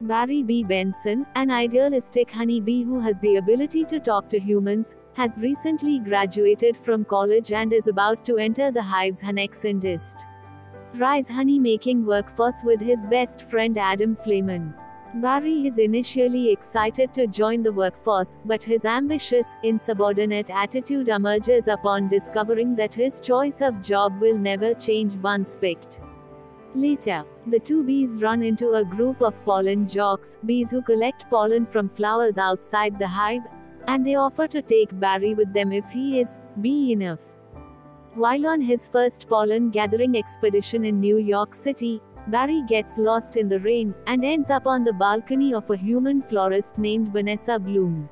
Barry B. Benson, an idealistic honeybee who has the ability to talk to humans, has recently graduated from college and is about to enter the hive's honey-industry rise honey-making workforce with his best friend Adam Fleeman. Barry is initially excited to join the workforce, but his ambitious, insubordinate attitude emerges upon discovering that his choice of job will never change once picked. Later, the two bees run into a group of pollen jocks, bees who collect pollen from flowers outside the hive, and they offer to take Barry with them if he is bee enough. While on his first pollen gathering expedition in New York City, Barry gets lost in the rain, and ends up on the balcony of a human florist named Vanessa Bloom.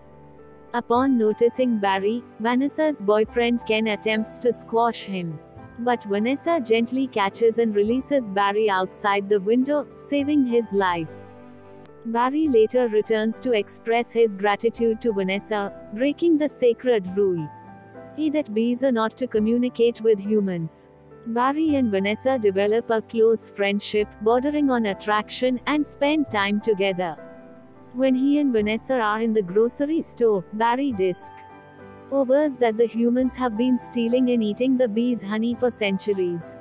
Upon noticing Barry, Vanessa's boyfriend Ken attempts to squash him. But Vanessa gently catches and releases Barry outside the window, saving his life. Barry later returns to express his gratitude to Vanessa, breaking the sacred rule that bees are not to communicate with humans. Barry and Vanessa develop a close friendship, bordering on attraction, and spend time together. When he and Vanessa are in the grocery store, Barry discovers that the humans have been stealing and eating the bees' honey for centuries.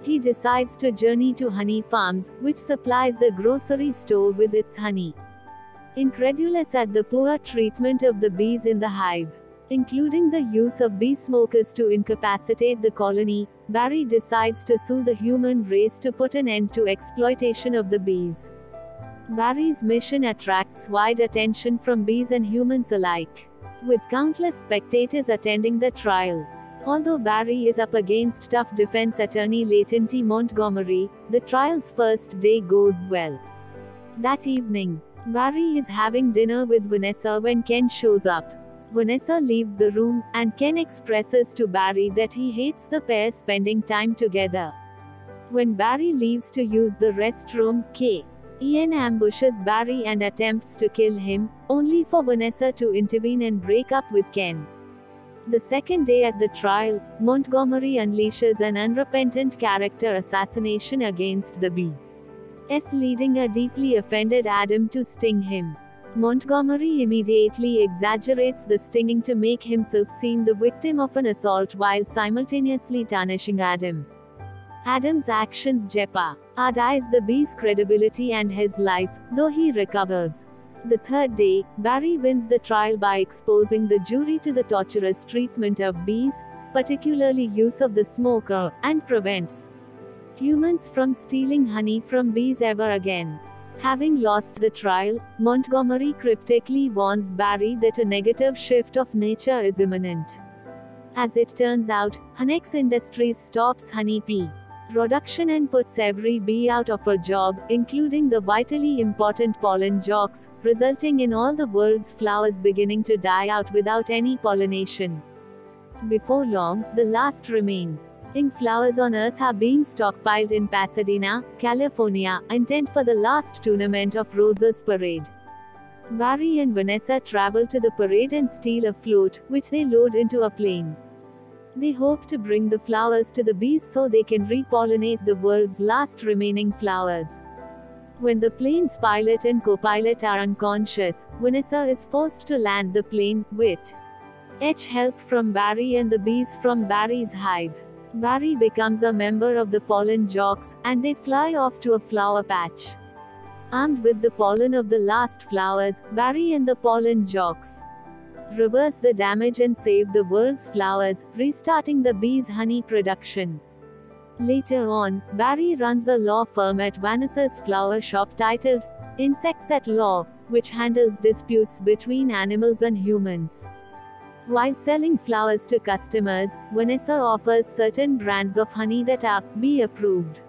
He decides to journey to honey farms, which supplies the grocery store with its honey. Incredulous at the poor treatment of the bees in the hive, including the use of bee smokers to incapacitate the colony, Barry decides to sue the human race to put an end to exploitation of the bees. Barry's mission attracts wide attention from bees and humans alike, with countless spectators attending the trial. Although Barry is up against tough defense attorney Leighton T. Montgomery, the trial's first day goes well. That evening, Barry is having dinner with Vanessa when Ken shows up. Vanessa leaves the room, and Ken expresses to Barry that he hates the pair spending time together. When Barry leaves to use the restroom, Ian ambushes Barry and attempts to kill him, only for Vanessa to intervene and break up with Ken. The second day at the trial, Montgomery unleashes an unrepentant character assassination against the bees, leading a deeply offended Adam to sting him. Montgomery immediately exaggerates the stinging to make himself seem the victim of an assault while simultaneously tarnishing Adam. Adam's actions jeopardize the bee's credibility and his life, though he recovers. The third day, Barry wins the trial by exposing the jury to the torturous treatment of bees, particularly use of the smoker, and prevents humans from stealing honey from bees ever again. Having lost the trial, Montgomery cryptically warns Barry that a negative shift of nature is imminent. As it turns out, Honeyx Industries stops honey bee production and puts every bee out of a job, including the vitally important pollen jocks, resulting in all the world's flowers beginning to die out without any pollination. Before long, the last remaining flowers on Earth are being stockpiled in Pasadena, California, intended for the last tournament of Roses Parade. Barry and Vanessa travel to the parade and steal a float, which they load into a plane. They hope to bring the flowers to the bees so they can repollinate the world's last remaining flowers. When the plane's pilot and co-pilot are unconscious, Vanessa is forced to land the plane, with help from Barry and the bees from Barry's hive. Barry becomes a member of the pollen jocks, and they fly off to a flower patch. Armed with the pollen of the last flowers, Barry and the pollen jocks reverse the damage and save the world's flowers, restarting the bees' honey production. Later on, Barry runs a law firm at Vanessa's flower shop titled Insects at Law, which handles disputes between animals and humans. While selling flowers to customers, Vanessa offers certain brands of honey that are bee approved.